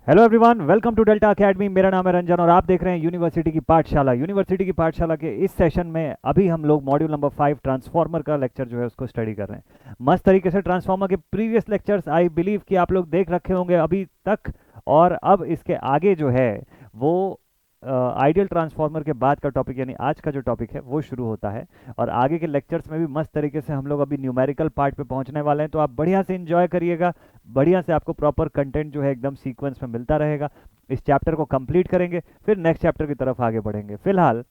Hello everyone, welcome to Delta Academy. मेरा नाम है रंजन और आप देख रहे हैं यूनिवर्सिटी की पाठशाला। यूनिवर्सिटी की पाठशाला के इस सेशन में अभी हम लोग मॉड्यूल नंबर 5 ट्रांसफार्मर का लेक्चर जो है उसको स्टडी कर रहे हैं। मस्त तरीके से ट्रांसफार्मर के प्रीवियस लेक्चर्स आई बिलीव कि आप लोग देख रखे होंगे अभी तक। और अब इसके आगे जो है वो आइडियल ट्रांसफार्मर के बाद का टॉपिक यानी आज का जो टॉपिक है वो शुरू होता है। और आगे के लेक्चर्स में भी मस्त तरीके से हम लोग अभी न्यूमेरिकल पार्ट पे पहुंचने वाले हैं, तो आप बढ़िया से एंजॉय करिएगा। बढ़िया से आपको प्रॉपर कंटेंट जो है एकदम सीक्वेंस में मिलता रहेगा। इस चैप्टर को कंप्लीट करेंगे, फिर नेक्स्ट चैप्टर की तरफ आगे बढ़ेंगे। फिलहाल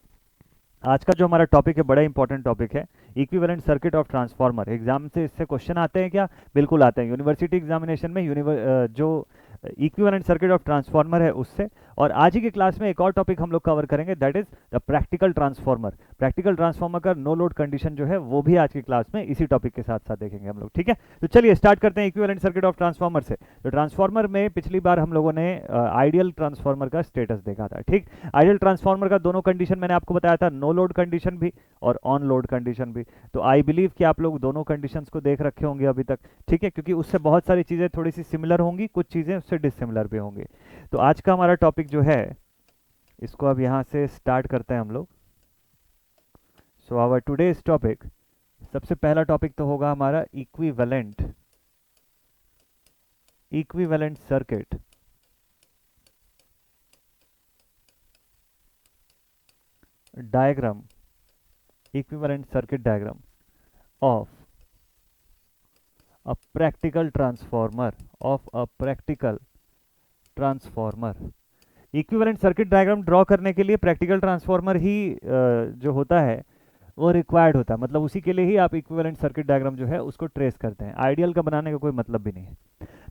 आज का जो हमारा टॉपिक है बड़ा इंपॉर्टेंट टॉपिक है, equivalent circuit of transformer. Exam से इससे क्वेश्चन आते हैं क्या? बिल्कुल आते हैं। यूनिवर्सिटी एग्जामिनेशन में जो इक्विवेलेंट सर्किट ऑफ ट्रांसफार्मर है उससे। और आज ही की क्लास में एक और टॉपिक हम लोग कवर करेंगे, that is the practical transformer. Practical transformer का नो लोड कंडीशन जो है वो भी आज की क्लास में इसी टॉपिक के साथ साथ देखेंगे हम लोग। ठीक है, तो चलिए स्टार्ट करते हैं इक्विवेलेंट सर्किट ऑफ ट्रांसफार्मर से। तो ट्रांसफार्मर में पिछली बार हम लोगों ने आइडियल ट्रांसफार्मर का स्टेटस देखा था। ठीक, आइडियल ट्रांसफार्मर का दोनों कंडीशन मैंने आपको बताया था, नो लोड कंडीशन भी और ऑन लोड कंडीशन भी। तो आई बिलीव कि आप लोग दोनों कंडीशंस को देख रखे होंगे अभी तक। ठीक है, क्योंकि उससे बहुत सारी चीज़ें थोड़ी सी सिमिलर होंगी, कुछ चीज़ें उससे डिसिमिलर भी होंगी। तो आज का हमारा टॉपिक जो है इसको अब यहाँ से स्टार्ट करते हैं हम लोग। सो आवर टुडेज टॉपिक, सबसे पहला टॉपिक तो होगा हमारा equivalent equivalent circuit diagram, equivalent circuit diagram of a practical transformer equivalent circuit diagram draw करने के लिए प्रैक्टिकल ट्रांसफार्मर ही जो होता है वो रिक्वायर्ड होता है। मतलब उसी के लिए ही आप इक्विवेलेंट सर्किट डायग्राम जो है उसको ट्रेस करते हैं। आइडियल का बनाने का कोई मतलब भी नहीं है।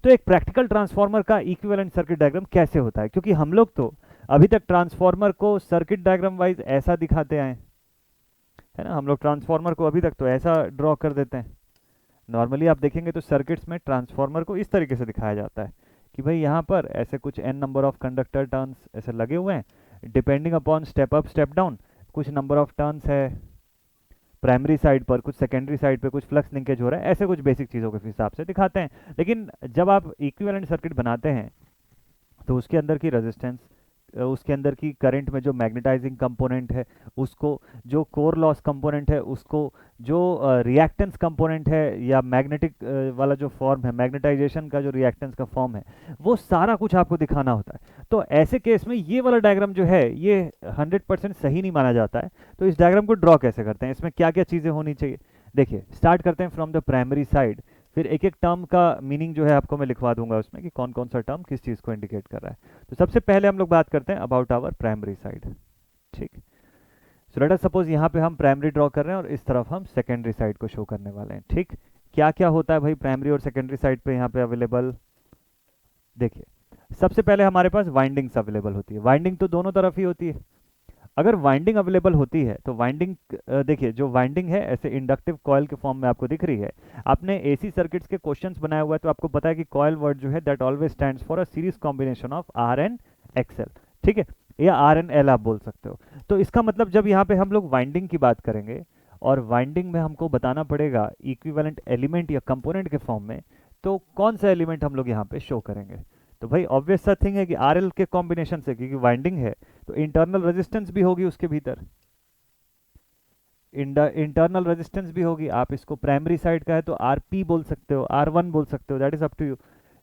तो एक प्रैक्टिकल ट्रांसफार्मर का इक्विवेलेंट सर्किट डायग्राम कैसे होता है, क्योंकि हम लोग तो अभी तक ट्रांसफार्मर को सर्किट डायग्राम वाइज ऐसा दिखाते आए, है ना। हम लोग ट्रांसफार्मर को अभी तक तो ऐसा ड्रॉ कर देते हैं। नॉर्मली आप देखेंगे तो सर्किट्स में ट्रांसफार्मर को इस तरीके से दिखाया जाता है कि भाई यहाँ पर ऐसे कुछ n number of conductor turns ऐसे लगे हुए हैं, depending upon step up step down कुछ नंबर ऑफ टर्न्स है प्राइमरी साइड पर, कुछ सेकेंडरी साइड पे कुछ फ्लक्स लिंकेज हो रहा है, ऐसे कुछ बेसिक चीज़ों के हिसाब से दिखाते हैं। लेकिन जब आप इक्विवेलेंट सर्किट बनाते हैं तो उसके अंदर की रेजिस्टेंस, उसके अंदर की करंट में जो मैग्नेटाइजिंग कंपोनेंट है उसको, जो कोर लॉस कंपोनेंट है उसको, जो रिएक्टेंस कंपोनेंट है या मैग्नेटिक वाला जो फॉर्म है, मैग्नेटाइजेशन का जो रिएक्टेंस का फॉर्म है, वो सारा कुछ आपको दिखाना होता है। तो ऐसे केस में ये वाला डायग्राम जो है ये 100% सही नहीं माना जाता है। तो इस डायग्राम को ड्रॉ कैसे करते हैं, इसमें क्या क्या चीज़ें होनी चाहिए? देखिए, स्टार्ट करते हैं फ्रॉम द प्राइमरी साइड। फिर एक एक टर्म का मीनिंग जो है आपको मैं लिखवा दूंगा उसमें कि कौन कौन सा टर्म किस चीज़ को इंडिकेट कर रहा है। तो सबसे पहले हम लोग बात करते हैं अबाउट आवर प्राइमरी साइड। ठीक, सो लेट अस सपोज यहाँ पे हम प्राइमरी ड्रॉ कर रहे हैं और इस तरफ हम सेकेंडरी साइड को शो करने वाले हैं। ठीक, क्या क्या होता है भाई प्राइमरी और सेकेंडरी साइड पे यहाँ पे अवेलेबल? देखिए, सबसे पहले हमारे पास वाइंडिंग्स अवेलेबल होती है। वाइंडिंग तो दोनों तरफ ही होती है। अगर वाइंडिंग अवेलेबल होती है तो वाइंडिंग, देखिए जो वाइंडिंग है ऐसे इंडक्टिव कॉयल के फॉर्म में आपको दिख रही है। आपने एसी सर्किट्स के क्वेश्चंस बनाया हुआ है तो आपको पता है कि कॉयल वर्ड जो है that always stands for a series combination of R and XL. ठीक है, या आर एंड एल आप बोल सकते हो। तो इसका मतलब जब यहाँ पे हम लोग वाइंडिंग की बात करेंगे और वाइंडिंग में हमको बताना पड़ेगा इक्विवेलेंट एलिमेंट या कंपोनेंट के फॉर्म में, तो कौन सा एलिमेंट हम लोग यहाँ पे शो करेंगे? तो भाई ऑब्वियस सा थिंग है कि आर एल के कॉम्बिनेशन से, क्योंकि वाइंडिंग है तो इंटरनल रेजिस्टेंस भी होगी उसके भीतर, इंटरनल रेजिस्टेंस भी होगी। आप इसको प्राइमरी साइड का है तो आर पी बोल सकते हो, आर वन बोल सकते हो, that is up to you.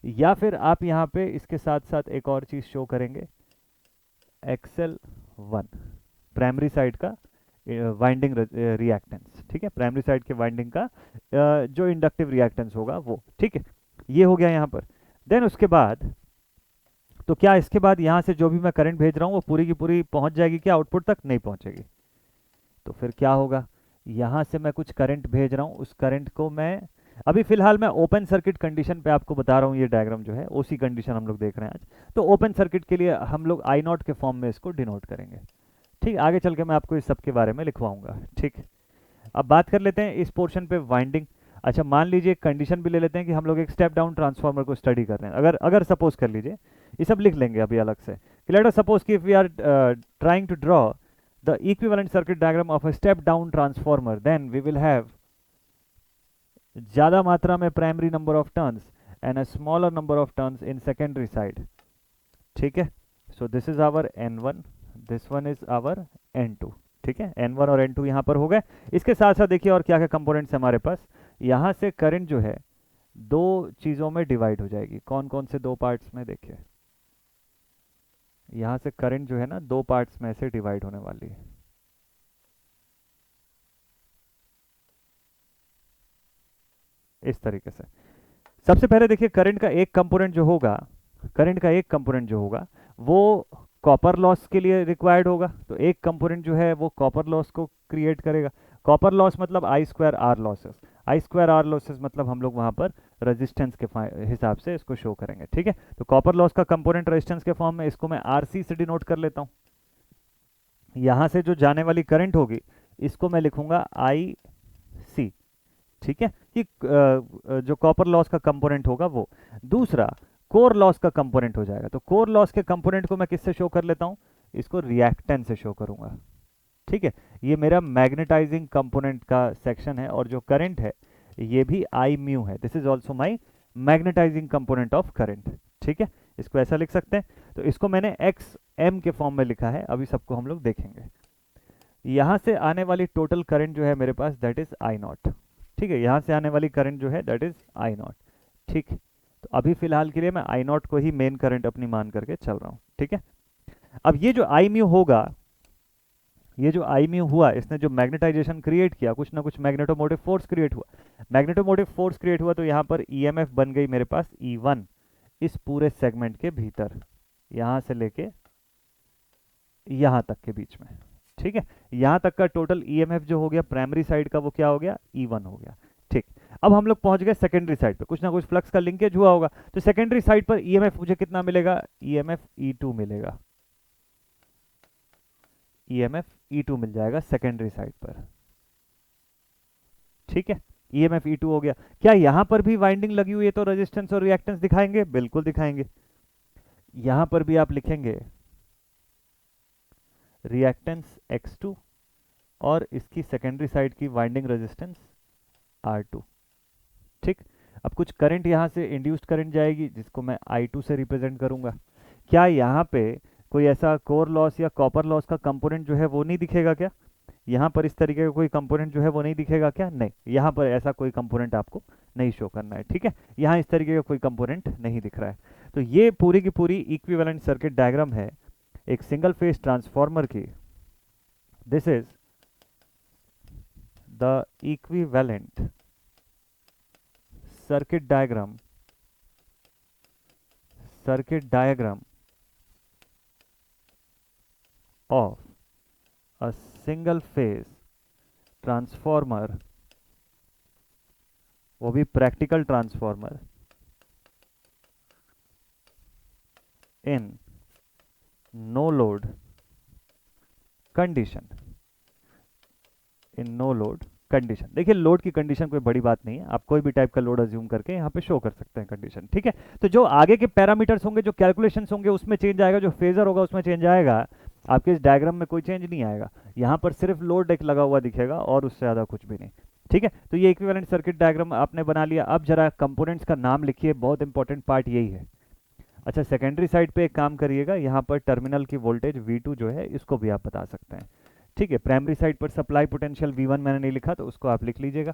या फिर आप यहाँ पे इसके साथ साथ एक और चीज शो करेंगे, एक्सएल वन, प्राइमरी साइड का वाइंडिंग रिएक्टेंस। ठीक है, प्राइमरी साइड के वाइंडिंग का जो इंडक्टिव रिएक्टेंस होगा वो। ठीक है, ये हो गया यहाँ पर। देन उसके बाद तो क्या इसके बाद यहाँ से जो भी मैं करंट भेज रहा हूँ वो पूरी की पूरी पहुँच जाएगी क्या आउटपुट तक? नहीं पहुँचेगी। तो फिर क्या होगा, यहाँ से मैं कुछ करंट भेज रहा हूँ, उस करंट को मैं अभी फिलहाल मैं ओपन सर्किट कंडीशन पे आपको बता रहा हूँ। ये डायग्राम जो है ओसी कंडीशन हम लोग देख रहे हैं आज। तो ओपन सर्किट के लिए हम लोग आई नॉट के फॉर्म में इसको डिनोट करेंगे। ठीक, आगे चल के मैं आपको इस सब के बारे में लिखवाऊंगा। ठीक, अब बात कर लेते हैं इस पोर्शन पे वाइंडिंग। अच्छा, मान लीजिए एक कंडीशन भी ले लेते हैं कि हम लोग एक स्टेप डाउन ट्रांसफार्मर को स्टडी कर रहे हैं। अगर अगर सपोज कर लीजिए, ये सब लिख लेंगे अभी अलग से कि लेट अस सपोज कि if we are trying to draw the equivalent circuit diagram of a step down transformer, then we will have ज़्यादा मात्रा में primary number of turns and a smaller number of turns in secondary side. ठीक है। So this is our N1, this one is our N2। ठीक है, N1 और N2 यहाँ पर हो गए। इसके साथ साथ देखिए और क्या क्या कंपोनेंट्स है हमारे पास। यहाँ से करंट जो है दो चीज़ों में डिवाइड हो जाएगी। कौन कौन से दो पार्ट्स में, देखिए यहाँ से करंट जो है ना दो पार्ट्स में से डिवाइड होने वाली है। इस तरीके से सबसे पहले देखिए करंट का एक कंपोनेंट जो होगा, करंट का एक कंपोनेंट जो होगा वो कॉपर लॉस के लिए रिक्वायर्ड होगा। तो एक कंपोनेंट जो है वो कॉपर लॉस को क्रिएट करेगा। कॉपर लॉस मतलब आई स्क्वायर आर लॉसेस। आई स्क्वायर आर लॉसेस मतलब हम लोग वहां पर रेजिस्टेंस के हिसाब से इसको शो करेंगे। ठीक है, तो कॉपर लॉस का कंपोनेंट रेजिस्टेंस के फॉर्म में, इसको मैं आरसी से डिनोट कर लेता हूँ। यहां से जो जाने वाली करंट होगी इसको मैं लिखूंगा आई सी। ठीक है, कि जो कॉपर लॉस का कंपोनेंट होगा वो। दूसरा कोर लॉस का कंपोनेंट हो जाएगा। तो कोर लॉस के कंपोनेंट को मैं किससे शो कर लेता हूं, इसको रिएक्टेंस से शो करूंगा। ठीक है, ये मेरा मैग्नेटाइजिंग कंपोनेंट का सेक्शन है और जो करंट है ये भी आई म्यू है। This is also my magnetizing component of current. ठीक है, इसको ऐसा लिख सकते हैं। तो इसको मैंने एक्स एम के फॉर्म में लिखा है, अभी सबको हम लोग देखेंगे। यहां से आने वाली टोटल करंट जो है मेरे पास दैट इज आई नॉट। ठीक है, यहां से आने वाली करंट जो है दैट इज आई नॉट। ठीक, तो अभी फिलहाल के लिए मैं आई नॉट को ही मेन करंट अपनी मान करके चल रहा हूं। ठीक है, अब ये जो आई म्यू होगा, ये जो आई म्यू हुआ, इसने जो मैग्नेटाइजेशन क्रिएट किया, कुछ ना कुछ मैग्नेटोमोटिव फोर्स क्रिएट हुआ। मैग्नेटोमोटिव फोर्स क्रिएट हुआ तो यहाँ पर ईएमएफ बन गई मेरे पास E1 इस पूरे सेगमेंट के भीतर, यहां से लेके यहां तक के बीच में। ठीक है, यहां तक का टोटल ईएमएफ जो हो गया प्राइमरी साइड का वो क्या हो गया, E1 हो गया। ठीक, अब हम लोग पहुंच गए सेकेंडरी साइड पे, कुछ ना कुछ फ्लक्स का लिंकेज हुआ होगा। तो सेकेंडरी साइड पर ईएमएफ मुझे कितना मिलेगा, ईएमएफ E2 मिलेगा। ईएमएफ E2 मिल जाएगा सेकेंडरी साइड पर। ठीक है, ईएमएफ E2 हो गया। क्या यहां पर भी वाइंडिंग लगी हुई है तो रेजिस्टेंस और रिएक्टेंस दिखाएंगे, बिल्कुल दिखाएंगे। यहां पर भी आप लिखेंगे रिएक्टेंस X2 और इसकी सेकेंडरी साइड की वाइंडिंग रेजिस्टेंस R2। ठीक, अब कुछ करंट यहां से इंड्यूस्ड करंट जाएगी जिसको मैं I2 से रिप्रेजेंट करूंगा। क्या यहां पे कोई ऐसा कोर लॉस या कॉपर लॉस का कंपोनेंट जो है वो नहीं दिखेगा क्या, यहाँ पर इस तरीके का कोई कंपोनेंट जो है वो नहीं दिखेगा क्या, नहीं, यहाँ पर ऐसा कोई कंपोनेंट आपको नहीं शो करना है। ठीक है, यहाँ इस तरीके का कोई कंपोनेंट नहीं दिख रहा है। तो ये पूरी की पूरी इक्विवेलेंट सर्किट डायग्राम है एक सिंगल फेज ट्रांसफार्मर की। This is the equivalent circuit diagram of a single phase transformer, वो भी practical transformer, in no load condition. In no load condition, देखिए लोड की कंडीशन कोई बड़ी बात नहीं है, आप कोई भी टाइप का लोड अज्यूम करके यहाँ पे शो कर सकते हैं कंडीशन। ठीक है, तो जो आगे के पैरामीटर्स होंगे, जो कैलकुलेशंस होंगे उसमें चेंज आएगा, जो फेजर होगा उसमें चेंज आएगा। आपके इस डायग्राम में कोई चेंज नहीं आएगा, यहाँ पर सिर्फ लोड एक लगा हुआ दिखेगा और उससे ज़्यादा कुछ भी नहीं। ठीक है, तो ये इक्विवेलेंट सर्किट डायग्राम आपने बना लिया। अब जरा कंपोनेंट्स का नाम लिखिए, बहुत इंपॉर्टेंट पार्ट यही है। अच्छा, सेकेंडरी साइड पे एक काम करिएगा, यहाँ पर टर्मिनल की वोल्टेज V2 जो है इसको भी आप बता सकते हैं। ठीक है, प्राइमरी साइड पर सप्लाई पोटेंशियल V1 मैंने नहीं लिखा तो उसको आप लिख लीजिएगा,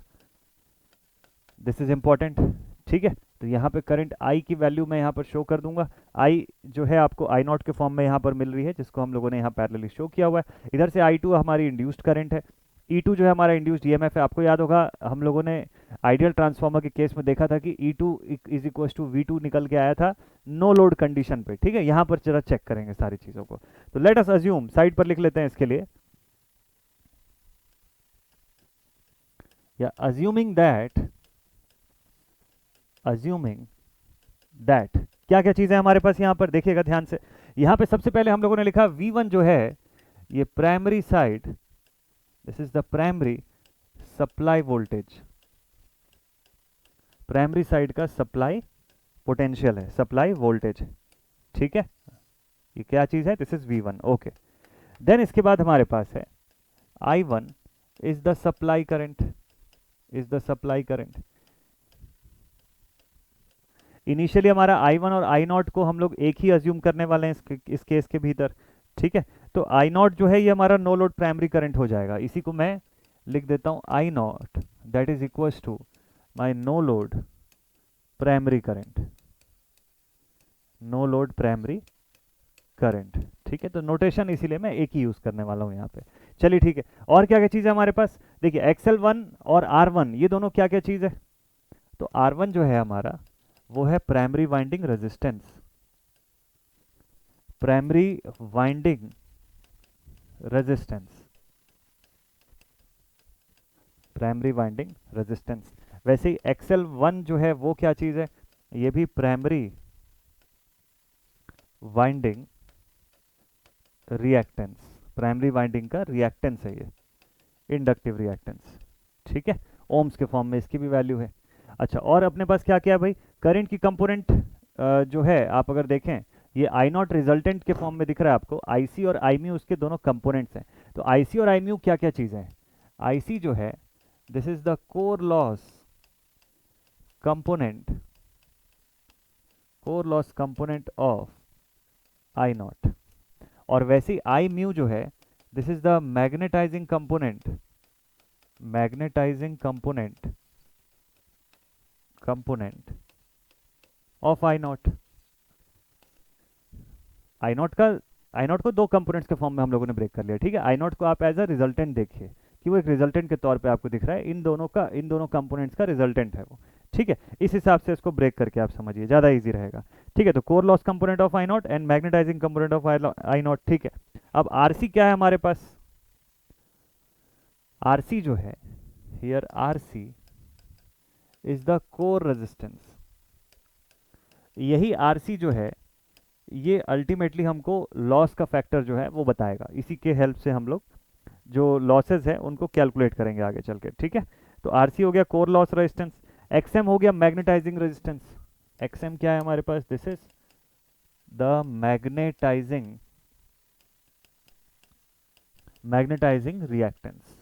दिस इज इंपॉर्टेंट। ठीक है, तो यहाँ पे करंट I की वैल्यू मैं यहाँ पर शो कर दूंगा। I जो है आपको I नॉट के फॉर्म में यहाँ पर मिल रही है, जिसको हम लोगों ने यहाँ पैरेलली शो किया हुआ है। इधर से I2 हमारी इंड्यूस्ड करंट है, E2 जो है हमारा इंड्यूस्ड EMF है। आपको याद होगा हम लोगों ने आइडियल ट्रांसफार्मर के केस में देखा था कि E2 is equal to V2 निकल के आया था नो लोड कंडीशन पे। ठीक है, यहाँ पर जरा चेक करेंगे सारी चीज़ों को। तो लेट अस अज्यूम, साइड पर लिख लेते हैं इसके लिए, या अज्यूमिंग दैट क्या क्या चीजें हमारे पास यहाँ पर देखिएगा ध्यान से। यहाँ पे सबसे पहले हम लोगों ने लिखा V1 जो है ये primary side, this is the primary supply voltage, primary side का सप्लाई पोटेंशियल है, सप्लाई वोल्टेज। ठीक है, ये क्या चीज है, this is V1। Okay, then इसके बाद हमारे पास है I1 is the supply current, initially हमारा I1 और I0 को हम लोग एक ही अज्यूम करने वाले हैं इस केस के भीतर, ठीक है। तो I0 जो है ये हमारा नो लोड प्राइमरी करंट हो जाएगा, इसी को मैं लिख देता हूँ I0 that is equals to my no load primary current, no load primary current, ठीक है। तो नोटेशन इसीलिए मैं एक ही यूज करने वाला हूँ यहाँ पे। चलिए ठीक है, और क्या क्या चीज़ है हमारे पास, देखिए XL1 और R1 ये दोनों क्या क्या चीज़ है। तो R1 जो है हमारा वो है primary winding resistance, primary winding resistance, primary winding resistance. वैसे ही XL1 जो है वो क्या चीज़ है, ये भी primary winding reactance, primary winding का रिएक्टेंस है ये, इंडक्टिव रिएक्टेंस, ठीक है। ओम्स के फॉर्म में इसकी भी वैल्यू है। अच्छा, और अपने पास क्या क्या है भाई, करंट की कंपोनेंट जो है आप अगर देखें ये I0 रिजल्टेंट के फॉर्म में दिख रहा है आपको, IC और IMU उसके दोनों कंपोनेंट्स हैं। तो IC और IMU क्या क्या चीज़ें हैं, IC जो है this is the core loss component, core loss component of I0, और वैसे ही IMU जो है this is the magnetising component, magnetizing component of I0। I0 को दो कंपोनेंट्स के फॉर्म में हम लोगों ने ब्रेक कर लिया, ठीक है। I0 को आप एज अ रिजल्टेंट देखिए कि वो एक रिजल्टेंट के तौर पे आपको दिख रहा है, इन दोनों कंपोनेंट्स का रिजल्टेंट है वो, ठीक है। इस हिसाब से इसको ब्रेक करके आप समझिए, ज़्यादा इजी रहेगा, ठीक है। तो core loss component of I0 and magnetizing component of I0, ठीक है। अब RC क्या है हमारे पास, RC जो है here RC is the core resistance, यही RC जो है ये अल्टीमेटली हमको लॉस का फैक्टर जो है वो बताएगा, इसी के हेल्प से हम लोग जो लॉसेस है उनको कैलकुलेट करेंगे आगे चल के, ठीक है। तो RC हो गया कोर लॉस रेजिस्टेंस, XM हो गया मैग्नेटाइजिंग रेजिस्टेंस, XM क्या है हमारे पास, this is the magnetising reactance,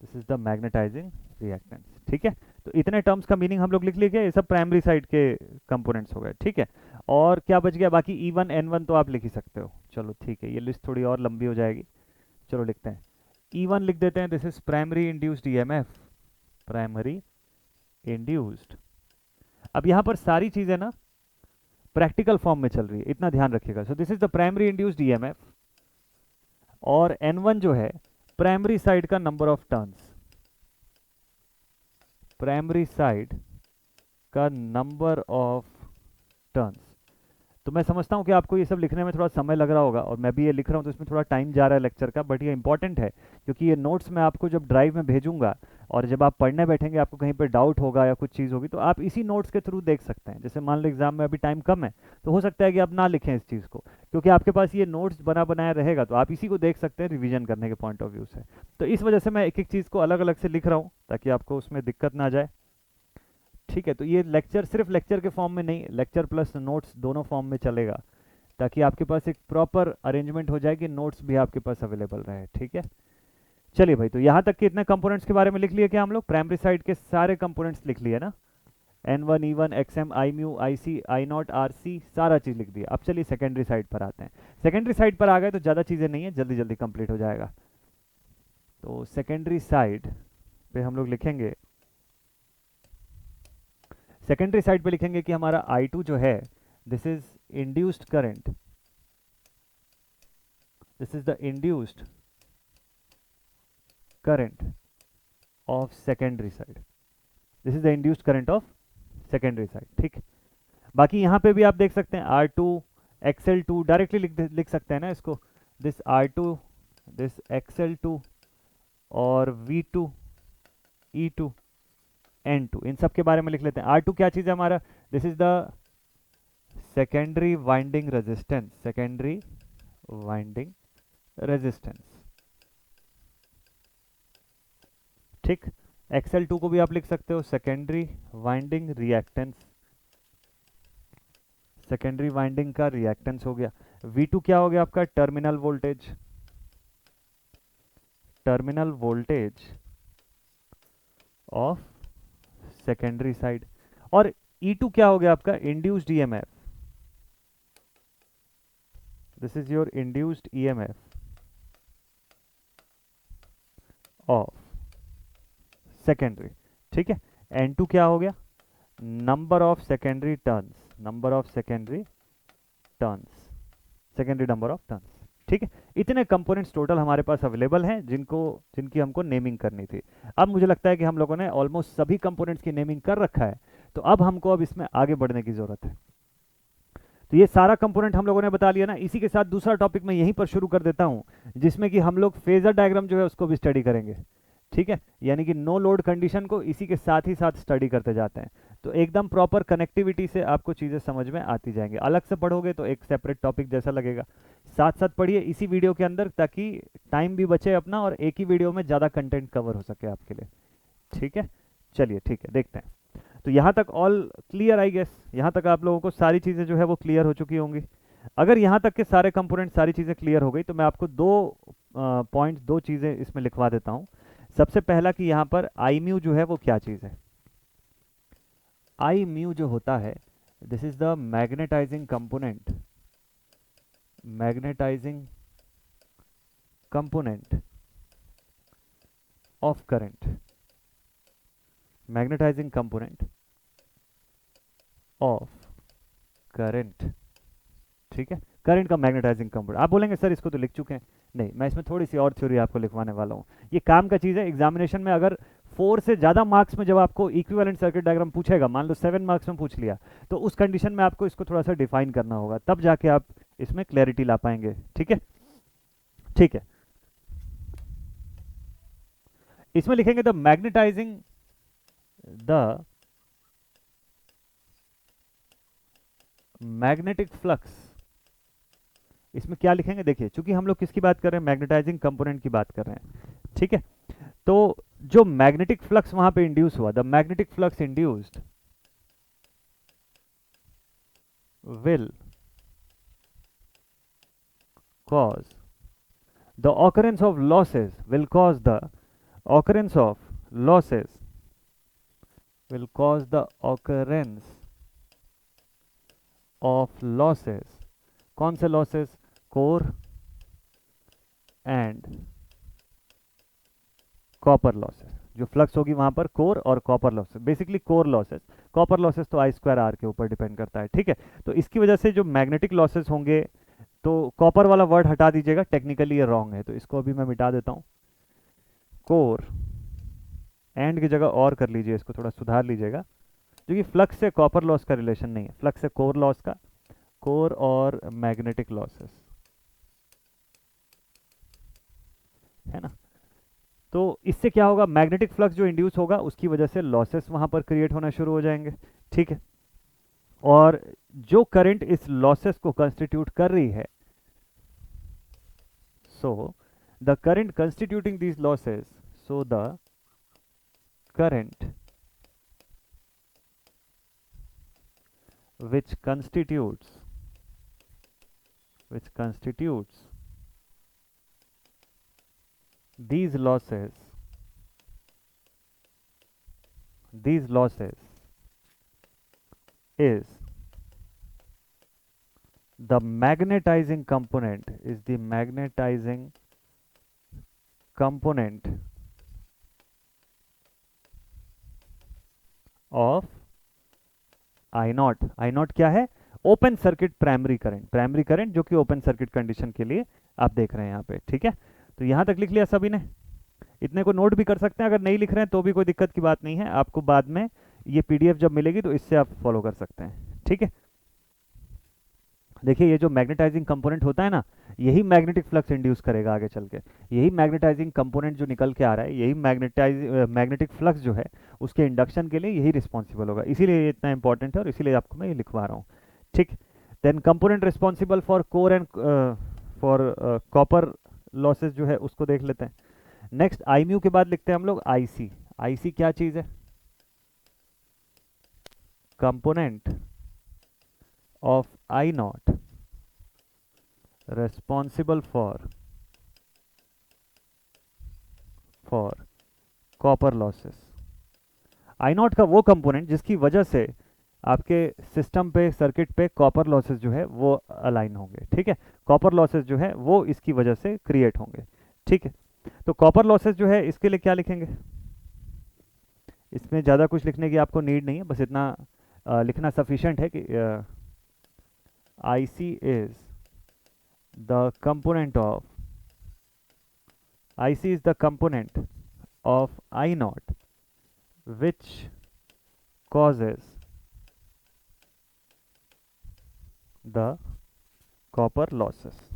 this is the magnetising reactance, ठीक है। तो इतने टर्म्स का मीनिंग हम लोग लिख लिए, ये सब प्राइमरी साइड के कंपोनेंट्स हो गए, ठीक है। और क्या बच गया बाकी, E1 N1 तो आप लिख ही सकते हो, चलो ठीक है, ये लिस्ट थोड़ी और लंबी हो जाएगी, चलो लिखते हैं E1 लिख देते हैं, this is primary induced EMF, primary induced. अब यहाँ पर सारी चीजें ना प्रैक्टिकल फॉर्म में चल रही है, इतना ध्यान रखिएगा। सो this is the primary induced EMF, और N1 जो है प्राइमरी साइड का number of turns, primary side का नंबर ऑफ टर्न्स। तो मैं समझता हूँ कि आपको ये सब लिखने में थोड़ा समय लग रहा होगा, और मैं भी ये लिख रहा हूँ तो इसमें थोड़ा टाइम जा रहा है लेक्चर का, बट ये इंपॉर्टेंट है क्योंकि ये नोट्स मैं आपको जब ड्राइव में भेजूंगा और जब आप पढ़ने बैठेंगे आपको कहीं पर डाउट होगा या कुछ चीज़ होगी तो आप इसी नोट्स के थ्रू देख सकते हैं। जैसे मान लो एग्जाम में अभी टाइम कम है तो हो सकता है कि आप ना लिखें इस चीज़ को, क्योंकि आपके पास ये नोट्स बना बनाया रहेगा तो आप इसी को देख सकते हैं रिविजन करने के पॉइंट ऑफ व्यू से। तो इस वजह से मैं एक एक चीज़ को अलग अलग से लिख रहा हूँ ताकि आपको उसमें दिक्कत ना जाए, ठीक है। तो ये लेक्चर सिर्फ लेक्चर के फॉर्म में नहीं, लेक्चर प्लस नोट्स दोनों फॉर्म में चलेगा ताकि आपके पास एक प्रॉपर अरेंजमेंट हो जाए कि नोट्स भी आपके पास अवेलेबल रहे, ठीक है। चलिए भाई, तो यहाँ तक के इतने कंपोनेंट्स के बारे में लिख लिए क्या हम लोग, प्राइमरी साइड के सारे कंपोनेंट्स लिख लिए ना, N1 E1 XM IMU IC I0 RC सारा चीज़ लिख दिया। अब चलिए सेकेंडरी साइड पर आते हैं। सेकेंडरी साइड पर आ गए तो ज़्यादा चीज़ें नहीं है, जल्दी जल्दी कंप्लीट हो जाएगा। तो सेकेंडरी साइड पे हम लोग लिखेंगे, सेकेंडरी साइड पे लिखेंगे कि हमारा I2 जो है this is induced current, this is the induced current of secondary side, this is the induced current of secondary side, ठीक। बाकी यहाँ पे भी आप देख सकते हैं R2 XL2 डायरेक्टली लिख सकते हैं ना इसको, दिस R2 दिस XL2 और V2 E2 N2, इन सब के बारे में लिख लेते हैं। R2 क्या चीज़ है हमारा, this is the secondary winding resistance, secondary winding resistance, ठीक। XL2 को भी आप लिख सकते हो secondary winding reactance, secondary winding का रिएक्टेंस हो गया। V2 क्या हो गया आपका, terminal voltage, terminal voltage of secondary side. और E2 क्या हो गया आपका? Induced EMF. This is your induced EMF of secondary. ठीक है। N2 क्या हो गया? Number of secondary turns, number of secondary turns, secondary number of turns. ठीक है। इतने कंपोनेंट्स टोटल हमारे पास अवेलेबल हैं जिनकी हमको नेमिंग करनी थी। अब मुझे लगता है कि हम लोगों ने ऑलमोस्ट सभी कंपोनेंट्स की नेमिंग कर रखा है, तो अब हमको इसमें आगे बढ़ने की जरूरत है। तो ये सारा कंपोनेंट हम लोगों ने बता लिया ना। इसी के साथ दूसरा टॉपिक मैं यहीं पर शुरू कर देता हूं, जिसमें कि हम लोग फेजर डायग्राम जो है उसको भी स्टडी करेंगे। ठीक है। यानी कि नो लोड कंडीशन को इसी के साथ ही साथ स्टडी करते जाते हैं, तो एकदम प्रॉपर कनेक्टिविटी से आपको चीज़ें समझ में आती जाएंगी। अलग से पढ़ोगे तो एक सेपरेट टॉपिक जैसा लगेगा, साथ साथ पढ़िए इसी वीडियो के अंदर, ताकि टाइम भी बचे अपना और एक ही वीडियो में ज़्यादा कंटेंट कवर हो सके आपके लिए। ठीक है। चलिए ठीक है, देखते हैं। तो यहाँ तक ऑल क्लियर आई गेस? यहाँ तक आप लोगों को सारी चीज़ें जो है वो क्लियर हो चुकी होंगी। अगर यहाँ तक के सारे कंपोनेंट सारी चीज़ें क्लियर हो गई, तो मैं आपको दो पॉइंट्स, दो चीज़ें इसमें लिखवा देता हूँ। सबसे पहला कि यहाँ पर आई म्यू जो है वो क्या चीज़ है। आई म्यू जो होता है, this is the magnetising component, magnetizing component of current, magnetizing component of current. ठीक है। करंट का मैग्नेटाइजिंग कंपोनेंट। आप बोलेंगे सर इसको तो लिख चुके हैं। नहीं, मैं इसमें थोड़ी सी और थ्योरी आपको लिखवाने वाला हूँ। ये काम का चीज़ है। एग्जामिनेशन में अगर 4 से ज़्यादा मार्क्स में जब आपको इक्विवेलेंट सर्किट डायग्राम पूछेगा, मान लो 7 मार्क्स में पूछ लिया, तो उस कंडीशन में आपको इसको थोड़ा सा डिफाइन करना होगा, तब जाके आप इसमें क्लैरिटी ला पाएंगे। ठीक है। ठीक है। इसमें लिखेंगे the magnetizing, the magnetic flux. इसमें क्या लिखेंगे? देखिए, चूंकि हम लोग किसकी बात कर रहे हैं? मैग्नेटाइजिंग कंपोनेंट की बात कर रहे हैं। ठीक है। तो जो मैग्नेटिक फ्लक्स वहां पे इंड्यूस हुआ, the magnetic flux induced will cause the occurrence of losses, will cause the occurrence of losses, will cause the occurrence of losses। कौन से losses? Core and copper losses. जो फ्लक्स होगी वहां पर core और copper losses, basically core losses. Copper losses तो आई square are के ऊपर डिपेंड करता है। ठीक है। तो इसकी वजह से जो मैग्नेटिक लॉसेस होंगे, तो कॉपर वाला वर्ड हटा दीजिएगा, टेक्निकली ये रॉन्ग है, तो इसको अभी मैं मिटा देता हूँ। कोर एंड की जगह और कर लीजिए, इसको थोड़ा सुधार लीजिएगा, क्योंकि फ्लक्स से कॉपर लॉस का रिलेशन नहीं है, फ्लक्स से कोर लॉस का, कोर और मैग्नेटिक लॉसेस, है ना। तो इससे क्या होगा? मैग्नेटिक फ्लक्स जो इंड्यूस होगा उसकी वजह से लॉसेस वहां पर क्रिएट होना शुरू हो जाएंगे। ठीक है। और जो करंट इस लॉसेस को कंस्टिट्यूट कर रही है, so the current constituting these losses, so the current which constitutes these losses is the magnetizing component, is the magnetizing component of I not. I not क्या है? Open circuit primary current, primary current जो कि open circuit condition के लिए आप देख रहे हैं यहाँ पे। ठीक है। तो यहाँ तक लिख लिया सभी ने? इतने को नोट भी कर सकते हैं, अगर नहीं लिख रहे हैं तो भी कोई दिक्कत की बात नहीं है, आपको बाद में ये पीडीएफ जब मिलेगी तो इससे आप फॉलो कर सकते हैं। ठीक है। देखिए, ये जो मैग्नेटाइजिंग कंपोनेंट होता है ना, यही मैग्नेटिक फ्लक्स इंड्यूस करेगा आगे चल के। यही मैग्नेटाइजिंग कंपोनेंट जो निकल के आ रहा है, यही मैग्नेटिक फ्लक्स जो है उसके इंडक्शन के लिए यही रिस्पॉन्सिबल होगा। इसीलिए ये इतना इंपॉर्टेंट है और इसीलिए आपको मैं ये लिखवा रहा हूँ। ठीक। Then component responsible for core and for copper losses जो है उसको देख लेते हैं। नेक्स्ट आई म्यू के बाद लिखते हैं हम लोग आईसी। आईसी क्या चीज है? Component of I not responsible for copper losses। I not का वो कंपोनेंट जिसकी वजह से आपके सिस्टम पे, सर्किट पे कॉपर लॉसेस जो है वो अलाइन होंगे, ठीक है। कॉपर लॉसेस जो है वो इसकी वजह से क्रिएट होंगे, ठीक है। तो कॉपर लॉसेस जो है इसके लिए क्या लिखेंगे, इसमें ज़्यादा कुछ लिखने की आपको नीड नहीं है, बस इतना लिखना सफिशिएंट है कि I C is the component of IC is the component of I naught which causes the copper losses।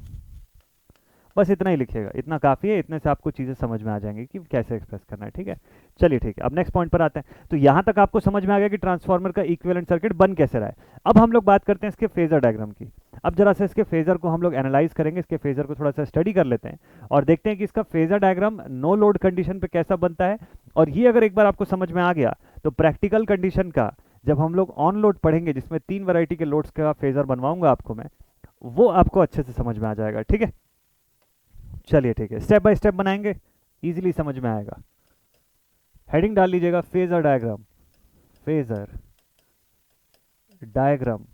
बस इतना ही लिखिएगा, इतना काफ़ी है, इतने से आपको चीज़ें समझ में आ जाएंगी कि कैसे एक्सप्रेस करना है, ठीक है। चलिए ठीक है, अब नेक्स्ट पॉइंट पर आते हैं। तो यहाँ तक आपको समझ में आ गया कि ट्रांसफार्मर का इक्विवेलेंट सर्किट बन कैसे रहा है। अब हम लोग बात करते हैं इसके फेजर डायग्राम की। अब जरा सा इसके फेजर को हम लोग एनालाइज करेंगे, इसके फेजर को थोड़ा सा स्टडी कर लेते हैं और देखते हैं कि इसका phasor diagram no load condition पे कैसा बनता है। और ये अगर एक बार आपको समझ में आ गया तो प्रैक्टिकल कंडीशन का जब हम लोग ऑन लोड पढ़ेंगे, जिसमें 3 वैरायटी के लोड्स का फेजर बनवाऊंगा आपको मैं, वो आपको अच्छे से समझ में आ जाएगा, ठीक है। चलिए ठीक है, स्टेप बाय स्टेप बनाएंगे, इजीली समझ में आएगा। हेडिंग डाल लीजिएगा phasor diagram, phasor diagram,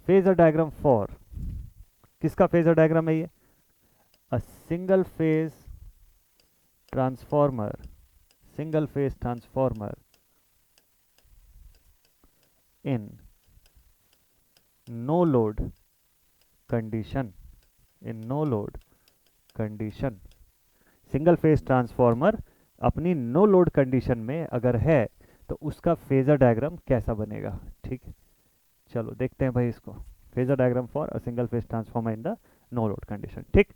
phasor diagram for, किसका फेजर डायग्राम है ये, a single phase transformer, single phase transformer in no load condition, in no load condition. Single phase transformer अपनी नो लोड कंडीशन में अगर है तो उसका फेजर डायग्राम कैसा बनेगा, ठीक है। चलो देखते हैं भाई इसको, phasor diagram for a single phase transformer in the no load condition, ठीक।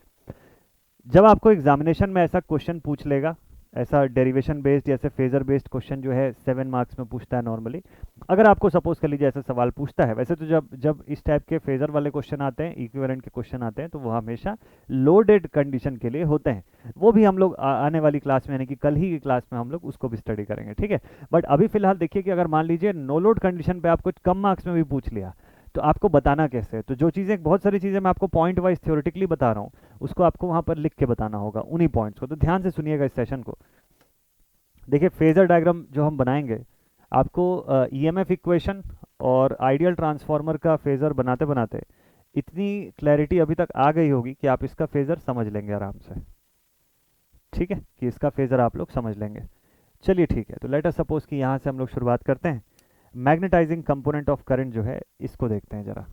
जब आपको एग्जामिनेशन में ऐसा क्वेश्चन पूछ लेगा, ऐसा डेरिवेशन बेस्ड या ऐसे फेजर बेस्ड क्वेश्चन जो है 7 मार्क्स में पूछता है नॉर्मली, अगर आपको सपोज कर लीजिए ऐसा सवाल पूछता है, वैसे तो जब जब इस टाइप के फेजर वाले क्वेश्चन आते हैं, इक्विवेलेंट के क्वेश्चन आते हैं, तो वो हमेशा लोडेड कंडीशन के लिए होते हैं। वो भी हम लोग आने वाली क्लास में, यानी कि कल ही की क्लास में हम लोग उसको भी स्टडी करेंगे, ठीक है। बट अभी फिलहाल देखिए कि अगर मान लीजिए नो लोड कंडीशन पे आपको कम मार्क्स में भी पूछ लिया तो आपको बताना कैसे है। तो जो चीज़ें, बहुत सारी चीज़ें मैं आपको पॉइंट वाइज थ्योरेटिकली बता रहा हूँ, उसको आपको वहाँ पर लिख के बताना होगा, उन्हीं पॉइंट्स को। तो ध्यान से सुनिएगा इस सेशन को। देखिए फेजर डायग्राम जो हम बनाएंगे, आपको ईएमएफ इक्वेशन और आइडियल ट्रांसफार्मर का फेजर बनाते बनाते इतनी क्लैरिटी अभी तक आ गई होगी कि आप इसका फेजर समझ लेंगे आराम से, ठीक है, कि इसका फेजर आप लोग समझ लेंगे। चलिए ठीक है, तो लेट अस सपोज कि यहाँ से हम लोग शुरुआत करते हैं। मैग्नेटाइजिंग कंपोनेंट ऑफ करंट जो है इसको देखते हैं जरा।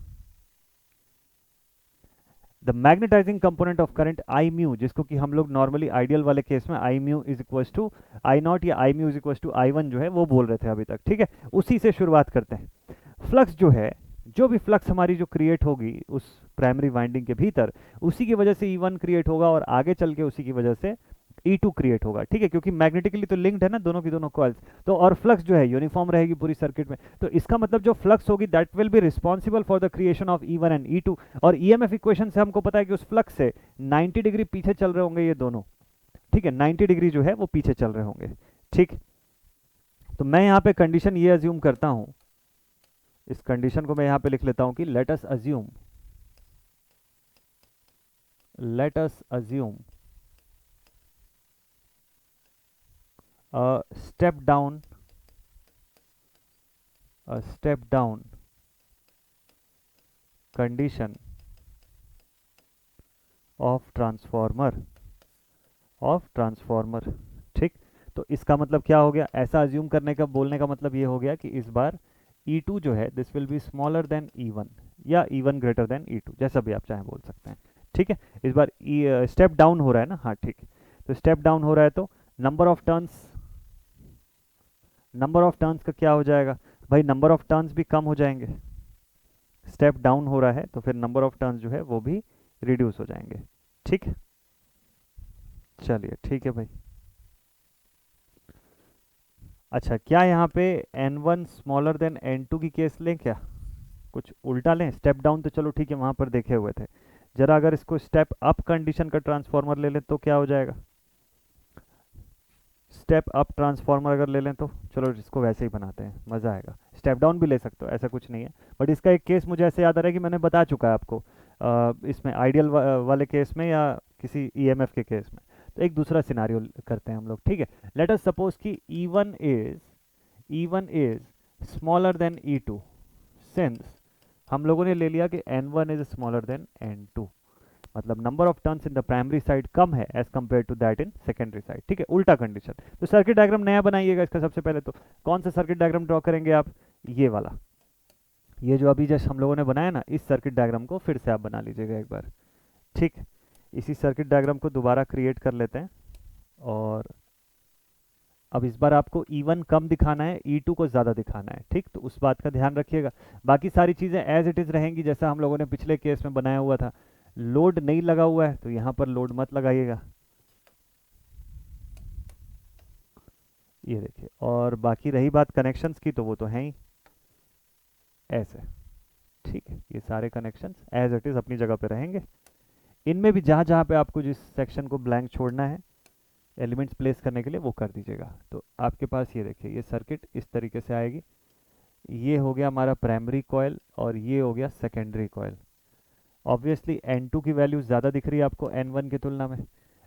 The magnetising component of current I mu, जिसको कि हम लोग नॉर्मली आइडियल वाले केस में I mu is equal to I naught या I mu is equal to I one जो है वो बोल रहे थे अभी तक, ठीक है। उसी से शुरुआत करते हैं। फ्लक्स जो है, जो भी फ्लक्स हमारी जो क्रिएट होगी उस प्राइमरी वाइंडिंग के भीतर, उसी की वजह से E1 क्रिएट होगा और आगे चल के उसी की वजह से E2 क्रिएट होगा, ठीक है, क्योंकि मैग्नेटिकली तो लिंक्ड है ना दोनों की दोनों कॉइल्स। तो और फ्लक्स जो है यूनिफॉर्म रहेगी पूरी सर्किट में, तो इसका मतलब जो फ्लक्स होगी that will be responsible for the creation of E1 and E2। और ईएमएफ इक्वेशन से हमको पता है कि उस फ्लक्स से 90 डिग्री पीछे चल रहे होंगे ये दोनों, ठीक है, 90 डिग्री जो है वो पीछे चल रहे होंगे, ठीक। तो मैं यहाँ पे कंडीशन ये अज्यूम करता हूँ, इस कंडीशन को मैं यहाँ पे लिख लेता हूँ कि let us assume a step down condition of transformer, ठीक। तो इसका मतलब क्या हो गया, ऐसा अज्यूम करने का, बोलने का मतलब ये हो गया कि इस बार E2 जो है this will be smaller than E1 या E1 ग्रेटर देन E2, जैसा भी आप चाहें बोल सकते हैं, ठीक है। इस बार स्टेप डाउन हो रहा है ना, हाँ ठीक। तो स्टेप डाउन हो रहा है तो नंबर ऑफ टर्न्स का क्या हो जाएगा भाई, नंबर ऑफ टर्न्स भी कम हो जाएंगे। स्टेप डाउन हो रहा है तो फिर नंबर ऑफ टर्न्स जो है वो भी रिड्यूस हो जाएंगे, ठीक। चलिए ठीक है भाई। अच्छा, क्या यहाँ पे N1 स्मॉलर देन N2 की केस लें, क्या कुछ उल्टा लें? स्टेप डाउन तो चलो ठीक है वहाँ पर देखे हुए थे, जरा अगर इसको स्टेप अप कंडीशन का ट्रांसफॉर्मर ले लें तो क्या हो जाएगा, स्टेप अप ट्रांसफॉर्मर अगर ले लें तो चलो इसको वैसे ही बनाते हैं, मज़ा आएगा। स्टेप डाउन भी ले सकते हो, ऐसा कुछ नहीं है, बट इसका एक केस मुझे ऐसे याद आ रहा है कि मैंने बता चुका है आपको इसमें आइडियल वाले केस में या किसी ईएमएफ के केस में। तो एक दूसरा सिनारियो करते हैं हम लोग, ठीक है। लेट अस सपोज कि E1 is smaller than E2, since हम लोगों ने ले लिया कि N1 is smaller than N2, मतलब number of turns in the primary side कम है as compare to that in secondary side, ठीक है, उल्टा कंडीशन। तो सर्किट डायग्राम नया बनाइएगा इसका। सबसे पहले तो कौन सा सर्किट डायग्राम ड्रॉ करेंगे आप? ये वाला, ये जो अभी जस्ट हम लोगों ने बनाया ना, इस सर्किट डायग्राम को फिर से आप बना लीजिएगा एक बार, ठीक। इसी सर्किट डायग्राम को दोबारा क्रिएट कर लेते हैं, और अब इस बार आपको E1 कम दिखाना है, E2 को ज़्यादा दिखाना है, ठीक। तो उस बात का ध्यान रखिएगा। बाकी सारी चीज़ें एज इट इज़ रहेंगी जैसा हम लोगों ने पिछले केस में बनाया हुआ था। लोड नहीं लगा हुआ है तो यहाँ पर लोड मत लगाइएगा, ये देखिए। और बाकी रही बात कनेक्शंस की, तो वो तो हैं ही ऐसे, ठीक है। ये सारे कनेक्शंस एज इट इज़ अपनी जगह पे रहेंगे। इनमें भी जहाँ जहाँ पे आपको जिस सेक्शन को ब्लैंक छोड़ना है एलिमेंट्स प्लेस करने के लिए, वो कर दीजिएगा। तो आपके पास ये देखिए, ये सर्किट इस तरीके से आएगी। ये हो गया हमारा प्राइमरी कॉइल और ये हो गया सेकेंडरी कॉइल। ऑब्वियसली N2 की वैल्यू ज़्यादा दिख रही है आपको N1 की तुलना में।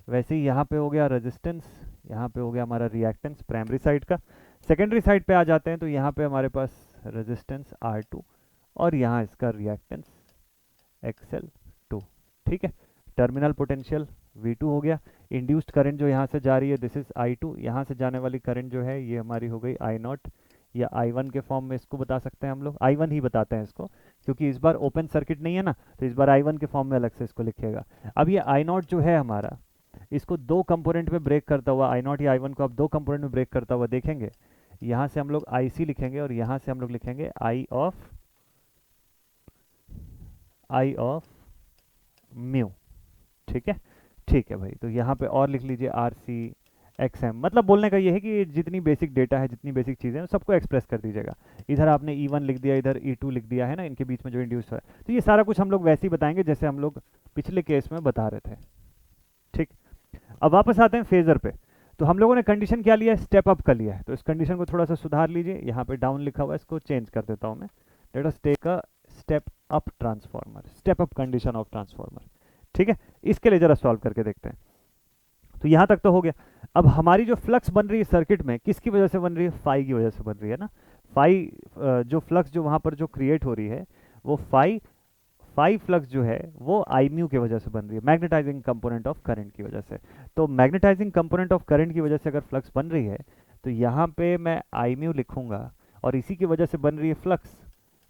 वैसे ही यहाँ पे हो गया रेजिस्टेंस, यहाँ पे हो गया हमारा रिएक्टेंस प्राइमरी साइड का। सेकेंडरी साइड पे आ जाते हैं तो यहाँ पे हमारे पास रेजिस्टेंस R2 और यहाँ इसका रिएक्टेंस XL2, ठीक है। टर्मिनल पोटेंशियल V2 हो गया। इंड्यूस्ड करंट जो यहाँ से जा रही है दिस इज I2, यहाँ से जाने वाली करंट जो है ये हमारी हो गई I0, या I1 के फॉर्म में इसको बता सकते हैं हम लोग, I1 ही बताते हैं इसको क्योंकि इस बार ओपन सर्किट नहीं है ना, तो इस बार I1 के फॉर्म में अलग से इसको लिखिएगा। अब ये I0 जो है हमारा, इसको दो कंपोनेंट में ब्रेक करता हुआ, I0 या I1 को आप दो कंपोनेंट में ब्रेक करता हुआ देखेंगे। यहाँ से हम लोग IC लिखेंगे और यहाँ से हम लोग लिखेंगे I ऑफ म्यू, ठीक है, ठीक है भाई। तो यहाँ पे और लिख लीजिए RC XM, मतलब बोलने का ये है कि जितनी बेसिक डेटा है, जितनी बेसिक चीज़ें हैं, सबको एक्सप्रेस कर दीजिएगा। इधर आपने E1 लिख दिया, इधर E2 लिख दिया है ना, इनके बीच में जो इंड्यूस है। तो ये सारा कुछ हम लोग वैसे ही बताएंगे जैसे हम लोग पिछले केस में बता रहे थे, ठीक। अब वापस आते हैं फेजर पे। तो हम लोगों ने कंडीशन क्या लिया है? स्टेप अप का लिया है। तो इस कंडीशन को थोड़ा सा सुधार लीजिए, यहाँ पे डाउन लिखा हुआ है, इसको चेंज कर देता हूँ मैं। Let us take a step up transformer, step up condition of transformer, ठीक है। इसके लिए जरा सॉल्व करके देखते हैं। तो यहाँ तक तो हो गया। अब हमारी जो फ्लक्स बन रही है सर्किट में, किसकी वजह से बन रही है? फाई की वजह से बन रही है ना। फाई जो फ्लक्स जो वहाँ पर जो क्रिएट हो रही है, वो फाई फ्लक्स जो है वो आई म्यू की वजह से बन रही है, मैग्नेटाइजिंग कंपोनेंट ऑफ करंट की वजह से। तो मैग्नेटाइजिंग कंपोनेंट ऑफ करंट की वजह से अगर फ्लक्स बन रही है तो यहाँ पे मैं आई म्यू लिखूंगा, और इसी की वजह से बन रही है फ्लक्स,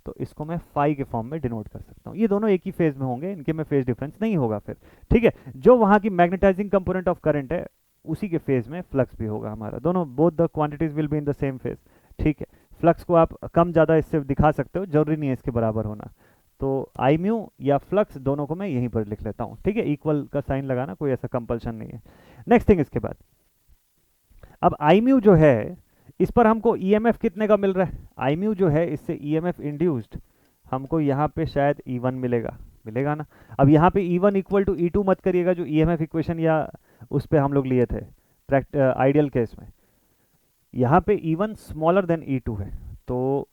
तो इसको मैं फाई के फॉर्म में डिनोट कर सकता हूँ। ये दोनों एक ही फेज में होंगे, इनके में फेज डिफरेंस नहीं होगा फिर, ठीक है। जो वहाँ की मैग्नेटाइजिंग कंपोनेंट ऑफ करंट है उसी के फेज में फ्लक्स भी होगा हमारा, दोनों both the quantities will be in the same phase, ठीक है। फ्लक्स को आप कम ज़्यादा इससे दिखा सकते हो, जरूरी नहीं है इसके बराबर होना। तो आई म्यू या फ्लक्स दोनों को मैं यहीं पर लिख लेता हूँ, ठीक है। इक्वल का साइन लगाना कोई ऐसा कंपल्शन नहीं है। नेक्स्ट थिंग, इसके बाद अब आई म्यू जो है, इस पर हमको ईएमएफ कितने का मिल रहा है? आई म्यू जो है इससे ईएमएफ इंड्यूस्ड हमको यहाँ पे शायद E1 मिलेगा ना। अब यहाँ पे E1 इक्वल टू E2 मत करिएगा, जो ईएमएफ इक्वेशन या उस पे हम लोग लिए थे आइडियल केस में। यहाँ पे E1 स्मॉलर देन E2 है, तो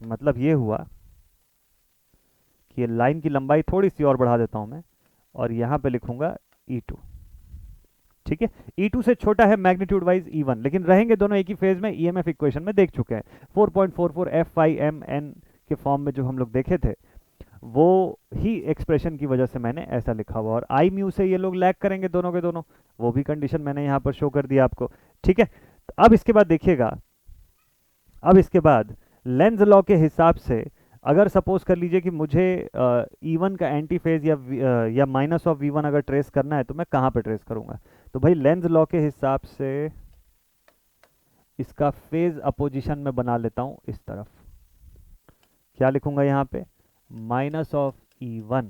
मतलब ये हुआ कि लाइन की लंबाई थोड़ी सी और बढ़ा देता हूँ मैं, और यहाँ पे लिखूंगा E2, ठीक है। E2 से छोटा है मैग्नीट्यूड वाइज E1, लेकिन रहेंगे दोनों एक ही फेज में। ईएमएफ इक्वेशन में देख चुके हैं 4.44 F5MN के फॉर्म में जो हम लोग देखे थे, वो ही एक्सप्रेशन की वजह से मैंने ऐसा लिखा हुआ। और आई म्यू से ये लोग लैग करेंगे दोनों के दोनों, वो भी कंडीशन मैंने यहाँ पर शो कर दिया आपको, ठीक है। तो अब इसके बाद देखिएगा, अब इसके बाद लेंज लॉ के हिसाब से अगर सपोज कर लीजिए कि मुझे E1 का एंटी फेज या माइनस ऑफ V1 अगर ट्रेस करना है, तो मैं कहाँ पे ट्रेस करूँगा? तो भाई लेंज लॉ के हिसाब से इसका फेज अपोजिशन में बना लेता हूँ इस तरफ। क्या लिखूंगा यहाँ पे? Minus of E1,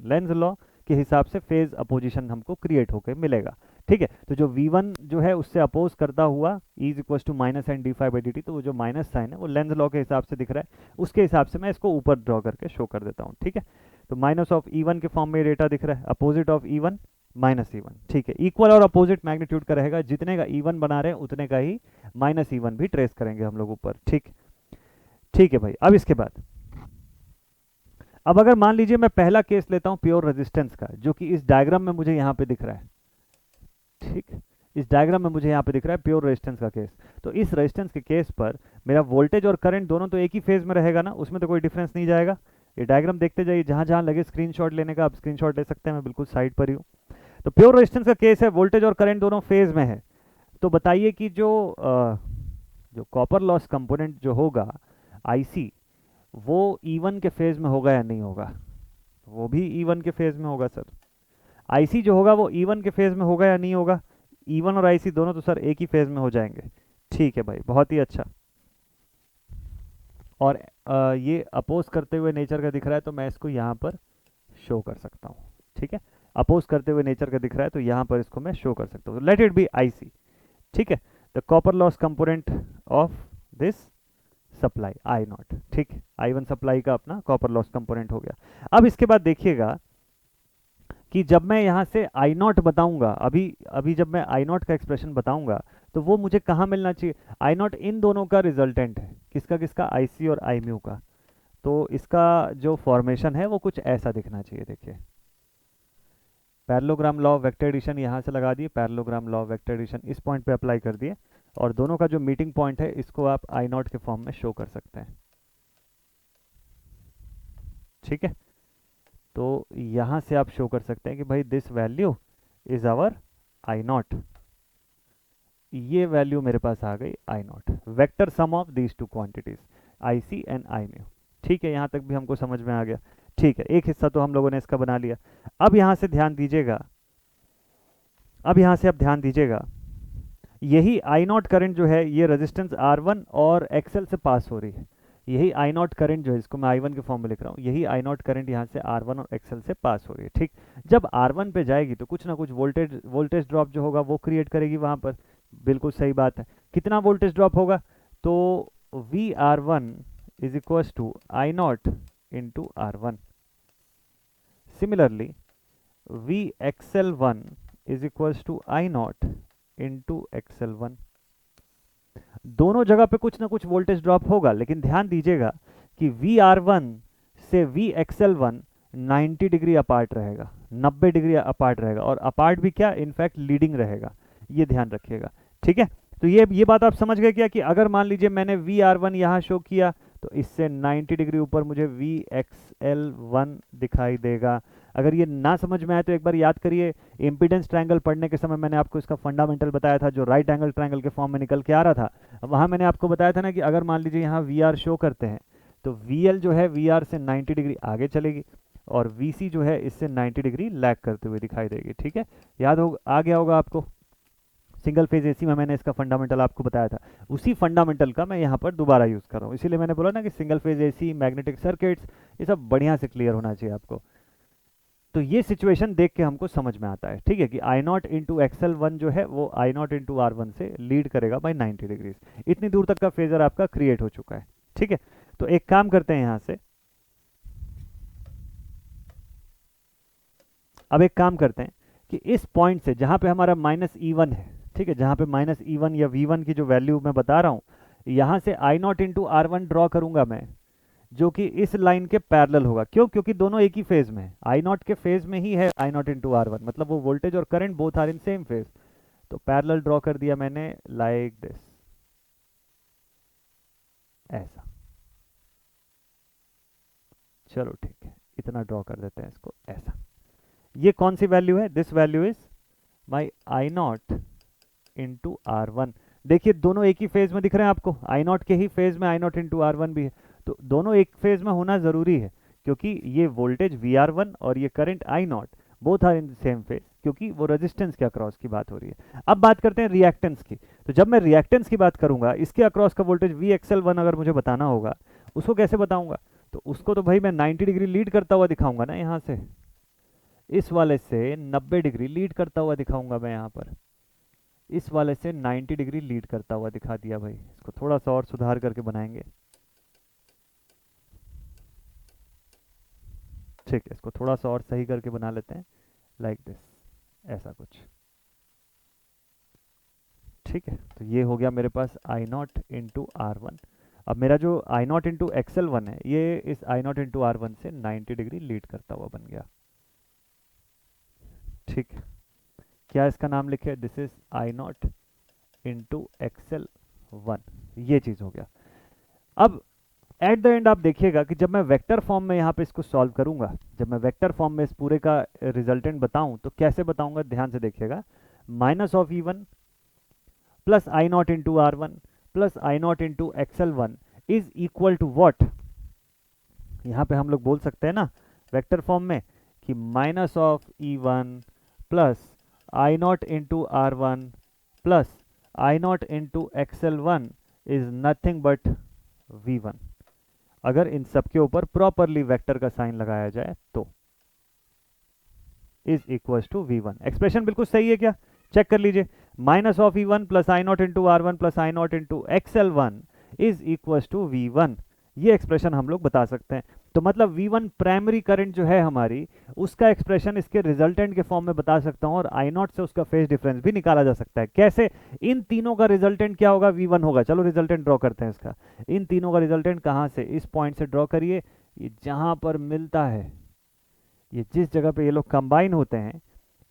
Lenz law के हिसाब से फेज अपोजिशन हमको क्रिएट होकर मिलेगा, ठीक है। तो जो V1 जो है उससे अपोज करता हुआ E is equal to minus N d∅dt, तो वो जो माइनस साइन है वो लेंज लॉ के हिसाब से दिख रहा है, उसके हिसाब से मैं इसको ऊपर ड्रॉ करके शो कर देता हूँ, ठीक है। तो माइनस ऑफ E1 के फॉर्म में डेटा दिख रहा है, opposite of E1 minus E1, ठीक है। इक्वल और अपोजिट मैग्नीट्यूड का रहेगा, जितने का E1 बना रहे हैं उतने का ही माइनस E1 भी ट्रेस करेंगे हम लोग ऊपर, ठीक है भाई। अब इसके बाद अब अगर मान लीजिए मैं पहला केस लेता हूं प्योर रेजिस्टेंस का, जो कि इस डायग्राम में मुझे यहाँ पे दिख रहा है, ठीक, इस डायग्राम में मुझे यहाँ पे दिख रहा है प्योर रेजिस्टेंस का केस। तो इस रेजिस्टेंस के केस पर मेरा वोल्टेज और करंट दोनों तो एक ही फेज में रहेगा ना, उसमें तो कोई डिफरेंस नहीं जाएगा। ये डायग्राम देखते जाइए, जहां जहां लगे स्क्रीनशॉट लेने का आप स्क्रीनशॉट ले सकते हैं, मैं बिल्कुल साइड पर ही हूँ। तो प्योर रेजिस्टेंस का केस है, वोल्टेज और करंट दोनों फेज में है। तो बताइए कि जो कॉपर लॉस कंपोनेंट जो होगा आईसी, वो E1 के फेज में होगा या नहीं होगा? वो भी E1 के फेज में होगा सर। आईसी जो होगा वो E1 के फेज में होगा या नहीं होगा? E1 और आईसी दोनों तो सर एक ही फेज में हो जाएंगे। ठीक है भाई, बहुत ही अच्छा। और ये अपोज करते हुए नेचर का दिख रहा है, तो मैं इसको यहाँ पर शो कर सकता हूँ। ठीक है, अपोज करते हुए नेचर का दिख रहा है, तो यहाँ पर इसको मैं शो कर सकता हूँ। Let it be IC. ठीक है, the copper loss component of this supply I not. ठीक, I1 सप्लाई का अपना कॉपर लॉस कंपोनेंट हो गया। अब इसके बाद देखिएगा कि जब मैं यहाँ से आई नॉट बताऊंगा, अभी अभी जब मैं आई नॉट का एक्सप्रेशन बताऊंगा, तो वो मुझे कहाँ मिलना चाहिए? आई नॉट इन दोनों का रिजल्टेंट है, किसका किसका? आईसी और आई म्यू का। तो इसका जो फॉर्मेशन है वो कुछ ऐसा दिखना चाहिए। देखिए, parallelogram law of vector addition यहाँ से लगा दिए, parallelogram law of vector addition इस पॉइंट पे अप्लाई कर दिए, और दोनों का जो मीटिंग पॉइंट है इसको आप आई नॉट के फॉर्म में शो कर सकते हैं। ठीक है, तो यहाँ से आप शो कर सकते हैं कि भाई this value is our I naught, ये वैल्यू मेरे पास आ गई I naught, vector sum of these two quantities I C and I mu. ठीक है, यहाँ तक भी हमको समझ में आ गया। ठीक है, एक हिस्सा तो हम लोगों ने इसका बना लिया। अब यहाँ से ध्यान दीजिएगा, अब यहाँ से आप ध्यान दीजिएगा, यही आई नॉट करंट जो है ये रेजिस्टेंस R1 और एक्सएल से पास हो रही है। यही आई नॉट करंट जो है, इसको मैं I1 के फॉर्म में लिख रहा हूँ, यही आई नॉट करंट यहाँ से R1 और एक्सएल से पास हो रही है। ठीक, जब R1 पे जाएगी तो कुछ ना कुछ वोल्टेज ड्रॉप जो होगा वो क्रिएट करेगी वहाँ पर। बिल्कुल सही बात है। कितना वोल्टेज ड्रॉप होगा? तो VR1 is equal to I naught into R1। Similarly VXL1 is equal to I naught into XL1। दोनों जगह पे कुछ ना कुछ वोल्टेज ड्रॉप होगा, लेकिन ध्यान दीजिएगा कि VR1 से VXL1 90 डिग्री अपार्ट रहेगा, 90 डिग्री अपार्ट रहेगा, और अपार्ट भी क्या, इनफैक्ट लीडिंग रहेगा। ये ध्यान रखिएगा। ठीक है, तो ये बात आप समझ गए क्या, कि अगर मान लीजिए मैंने VR1 यहाँ शो किया, तो इससे 90 डिग्री ऊपर मुझे VXL1 दिखाई देगा। अगर ये ना समझ में आए तो एक बार याद करिए, इम्पीडेंस ट्रायंगल पढ़ने के समय मैंने आपको इसका फंडामेंटल बताया था, जो राइट एंगल ट्रायंगल के फॉर्म में निकल के आ रहा था। वहाँ मैंने आपको बताया था ना कि अगर मान लीजिए यहाँ VR शो करते हैं, तो VL जो है VR से 90 डिग्री आगे चलेगी, और VC जो है इससे 90 डिग्री लैग करते हुए दिखाई देगी। ठीक है, याद हो आ गया होगा आपको। सिंगल फेज एसी में मैंने इसका फंडामेंटल आपको बताया था, उसी फंडामेंटल का मैं यहाँ पर दोबारा यूज़ कर रहा हूँ। इसीलिए मैंने बोला ना कि single phase AC, magnetic circuits, ये सब बढ़िया से क्लियर होना चाहिए आपको। तो ये सिचुएशन देख के हमको समझ में आता है, ठीक है, कि आई नॉट इंटू XL1 जो है वो आई नॉट इंटू R1 से लीड करेगा बाई 90 डिग्रीज। इतनी दूर तक का फेजर आपका क्रिएट हो चुका है। ठीक है, तो एक काम करते हैं यहाँ से, अब एक काम करते हैं कि इस पॉइंट से जहाँ पे हमारा -E1 है, ठीक है, जहाँ पे -E1 या V1 की जो वैल्यू मैं बता रहा हूँ, यहाँ से आई नॉट इंटू R1 ड्रॉ करूंगा मैं, जो कि इस लाइन के पैरेलल होगा। क्यों? क्योंकि दोनों एक ही फेज में है, आई नॉट के फेज में ही है आई नॉट इंटू R1, मतलब वो वोल्टेज और current both are in same phase. तो पैरेलल ड्रॉ कर दिया मैंने लाइक दिस, ऐसा। चलो ठीक है, इतना ड्रॉ कर देते हैं इसको ऐसा। ये कौन सी वैल्यू है? This value is my I naught into R1। देखिए दोनों एक ही फेज में दिख रहे हैं आपको, आई नॉट के ही फेज में आई नॉट इंटू R1 भी है, तो दोनों एक फेज में होना जरूरी है, क्योंकि ये वोल्टेज VR1 और ये current I naught both are in same phase, क्योंकि वो रेजिस्टेंस के अक्रॉस की बात हो रही है। अब बात करते हैं रिएक्टेंस की। तो जब मैं रिएक्टेंस की बात करूंगा, इसके अक्रॉस का वोल्टेज VXL1 अगर मुझे बताना होगा, उसको कैसे बताऊंगा? तो उसको तो भाई मैं 90 डिग्री लीड करता हुआ दिखाऊंगा ना, यहाँ से इस वाले से 90 डिग्री लीड करता हुआ दिखाऊंगा मैं, यहाँ पर इस वाले से 90 डिग्री लीड करता हुआ दिखा दिया भाई। इसको थोड़ा सा और सुधार करके बनाएंगे। ठीक है, इसको थोड़ा सा और सही करके बना लेते हैं, लाइक दिस, ऐसा कुछ। ठीक है, तो ये हो गया मेरे पास आई नॉट इंटू R1। अब मेरा जो आई नॉट इंटू एक्सएल वन है ये इस आई नॉट इंटू आर वन से 90 डिग्री लीड करता हुआ बन गया। ठीक, क्या इसका नाम लिखे, this is I naught into XL one, ये चीज हो गया। अब एट द एंड आप देखिएगा कि जब मैं वेक्टर फॉर्म में यहाँ पे इसको सॉल्व करूंगा, जब मैं वेक्टर फॉर्म में इस पूरे का रिजल्टेंट बताऊं तो कैसे बताऊंगा, ध्यान से देखिएगा। Minus of E one plus I naught into R one plus I naught into XL one is equal to what. यहाँ पे हम लोग बोल सकते हैं ना वेक्टर फॉर्म में कि minus of E one plus I naught into R one plus I naught into XL one is nothing but V one. अगर इन सब के ऊपर प्रॉपरली वेक्टर का साइन लगाया जाए तो is equal to V one. Expression बिल्कुल सही है क्या, चेक कर लीजिए। Minus of E one plus I naught into R one plus I naught into XL one is equal to V one, ये एक्सप्रेशन हम लोग बता सकते हैं। तो मतलब वी वन प्राइमरी करंट जो है हमारी, उसका एक्सप्रेशन इसके रिजल्टेंट के फॉर्म में बता सकता हूं और आई नॉट से उसका फेज डिफरेंस भी निकाला जा सकता है। कैसे, इन तीनों का रिजल्टेंट क्या होगा, वी वन होगा। चलो रिजल्टेंट ड्रॉ करते हैं इसका। इन तीनों का रिजल्टेंट कहां से, इस पॉइंट से ड्रॉ करिए। ये जहां पर मिलता है, ये जिस जगह पे ये लोग कंबाइन होते हैं,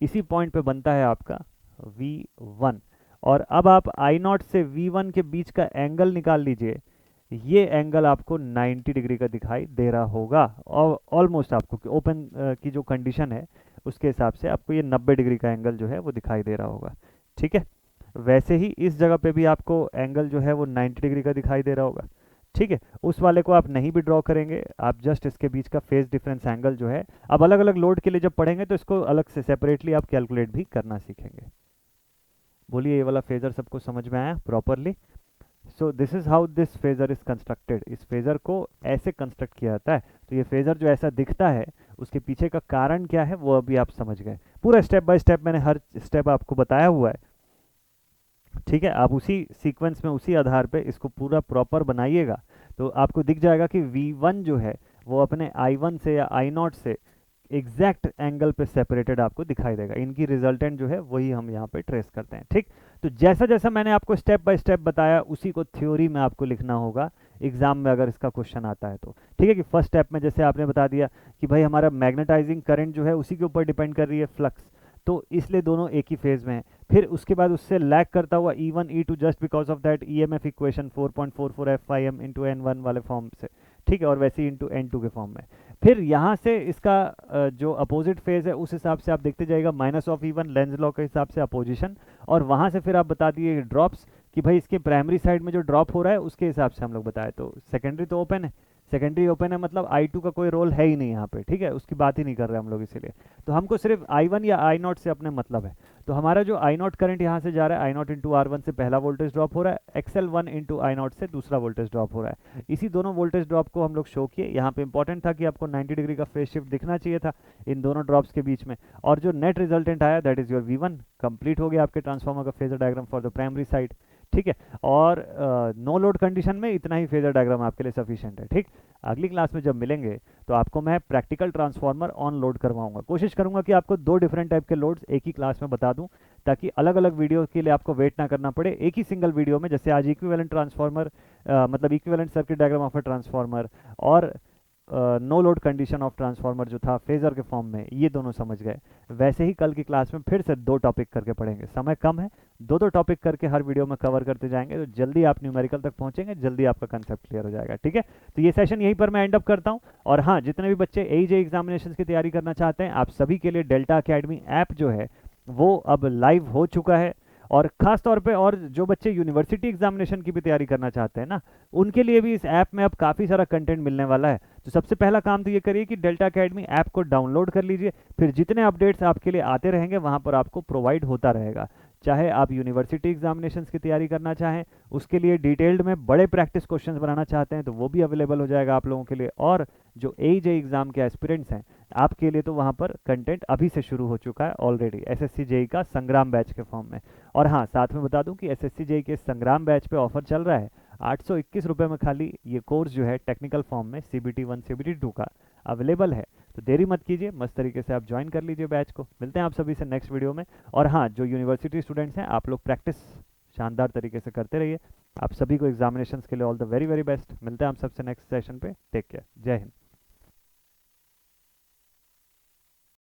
इसी पॉइंट पे बनता है आपका वी वन। और अब आप आई नॉट से वी वन के बीच का एंगल निकाल लीजिए। ये एंगल आपको 90 डिग्री का दिखाई दे रहा होगा, और ऑलमोस्ट आपको ओपन की जो कंडीशन है उसके हिसाब से आपको ये 90 डिग्री का एंगल जो है वो दिखाई दे रहा होगा। ठीक है, वैसे ही इस जगह पे भी आपको एंगल जो है वो 90 डिग्री का दिखाई दे रहा होगा। ठीक है, उस वाले को आप नहीं भी ड्रॉ करेंगे, आप जस्ट इसके बीच का फेज डिफरेंस एंगल जो है, अब अलग अलग लोड के लिए जब पढ़ेंगे तो इसको अलग से सेपरेटली आप कैलकुलेट भी करना सीखेंगे। बोलिए, ये वाला फेजर सबको समझ में आया properly? So this is how this phasor is constructed. इस फेजर को ऐसे कंस्ट्रक्ट किया जाता है। तो ये फेजर जो ऐसा दिखता है उसके पीछे का कारण क्या है वो अभी आप समझ गए। पूरा स्टेप बाय स्टेप मैंने हर स्टेप आपको बताया हुआ है। ठीक है, आप उसी सीक्वेंस में उसी आधार पे इसको पूरा प्रॉपर बनाइएगा तो आपको दिख जाएगा कि V1 जो है वो अपने I1 से या I0 से एग्जैक्ट एंगल पे सेपरेटेड आपको दिखाई देगा। इनकी रिजल्टेंट जो है वही हम यहाँ पे ट्रेस करते हैं। ठीक, तो जैसा जैसा मैंने आपको स्टेप बाय स्टेप बताया उसी को थ्योरी में आपको लिखना होगा एग्जाम में अगर इसका क्वेश्चन आता है तो। ठीक है, कि फर्स्ट स्टेप में जैसे आपने बता दिया कि भाई हमारा मैग्नेटाइजिंग करंट जो है उसी के ऊपर डिपेंड कर रही है फ्लक्स, तो इसलिए दोनों एक ही फेज में है। फिर उसके बाद उससे लैग करता हुआ E1 E2 just because of that EMF equation 4.44 F5M into N1 वाले फॉर्म से। ठीक है, और वैसे ही इंटू N2 के फॉर्म में। फिर यहाँ से इसका जो अपोजिट फेज है उस हिसाब से आप देखते जाइएगा, minus of E1 Lenz law के हिसाब से अपोजिशन, और वहाँ से फिर आप बता दिए ड्रॉप्स कि भाई इसके प्राइमरी साइड में जो ड्रॉप हो रहा है उसके हिसाब से हम लोग बताए। तो सेकेंडरी तो ओपन है, सेकेंडरी ओपन है मतलब I2 का कोई रोल है ही नहीं यहाँ पे। ठीक है, उसकी बात ही नहीं कर रहे हम लोग, इसीलिए तो हमको सिर्फ I1 या I0 से अपने मतलब है। तो हमारा जो I0 करंट यहाँ से जा रहा है, I0 इंटू R1 से पहला वोल्टेज ड्रॉप हो रहा है, XL1 इंटू I0 से दूसरा वोल्टेज ड्रॉप हो रहा है। इसी दोनों वोल्टेज ड्रॉप को हम लोग शो किए। यहाँ पे इंपॉर्टेंट था कि आपको 90 डिग्री का फेज शिफ्ट दिखना चाहिए था इन दोनों ड्रॉप्स के बीच में, और जो नेट रिजल्टेंट आया that is your V1। Complete हो गया आपके ट्रांसफार्मर का phasor diagram for the primary side. ठीक है, और नो लोड कंडीशन में इतना ही फेजर डायग्राम आपके लिए सफिशिएंट है। ठीक, अगली क्लास में जब मिलेंगे तो आपको मैं प्रैक्टिकल ट्रांसफार्मर ऑन लोड करवाऊंगा। कोशिश करूंगा कि आपको 2 डिफरेंट टाइप के लोड्स एक ही क्लास में बता दूं ताकि अलग अलग वीडियो के लिए आपको वेट ना करना पड़े। एक ही सिंगल वीडियो में, जैसे आज इक्विवेलेंट ट्रांसफार्मर मतलब equivalent circuit diagram of a transformer और no load condition of transformer जो था फेजर के फॉर्म में, ये दोनों समझ गए। वैसे ही कल की क्लास में फिर से 2 टॉपिक करके पढ़ेंगे। समय कम है, 2 टॉपिक करके हर वीडियो में कवर करते जाएंगे तो जल्दी आप न्यूमेरिकल तक पहुंचेंगे, जल्दी आपका कंसेप्ट क्लियर हो जाएगा। ठीक है, तो ये सेशन यहीं पर मैं एंड अप करता हूं। और हाँ, जितने भी बच्चे AEJ एग्जामिनेशन की तैयारी करना चाहते हैं, आप सभी के लिए डेल्टा अकेडमी ऐप जो है वो अब लाइव हो चुका है। और खास तौर पे और जो बच्चे यूनिवर्सिटी एग्जामिनेशन की भी तैयारी करना चाहते हैं ना, उनके लिए भी इस ऐप में अब काफ़ी सारा कंटेंट मिलने वाला है। तो सबसे पहला काम तो ये करिए कि डेल्टा अकेडमी ऐप को डाउनलोड कर लीजिए, फिर जितने अपडेट्स आपके लिए आते रहेंगे वहाँ पर आपको प्रोवाइड होता रहेगा। चाहे आप यूनिवर्सिटी एग्जामिनेशंस की तैयारी करना चाहें, उसके लिए डिटेल्ड में बड़े प्रैक्टिस क्वेश्चंस बनाना चाहते हैं तो वो भी अवेलेबल हो जाएगा आप लोगों के लिए। और जो AEJ एग्जाम के एस्पिरेंट्स हैं आपके लिए तो वहाँ पर कंटेंट अभी से शुरू हो चुका है ऑलरेडी, SSC JEE का संग्राम बैच के फॉर्म में। और हाँ, साथ में बता दूं कि SSC JEE के संग्राम बैच पे ऑफर चल रहा है 821 रुपये में खाली ये कोर्स जो है टेक्निकल फॉर्म में CBT 1 CBT 2 का अवेलेबल है। तो देरी मत कीजिए, मस्त तरीके से आप ज्वाइन कर लीजिए बैच को। मिलते हैं आप सभी से नेक्स्ट वीडियो में। और हाँ, जो यूनिवर्सिटी स्टूडेंट्स हैं आप लोग प्रैक्टिस शानदार तरीके से करते रहिए। आप सभी को एग्जामिनेशंस के लिए all the very very best. मिलते हैं हम सबसे नेक्स्ट सेशन पे। Take care. जय हिंद।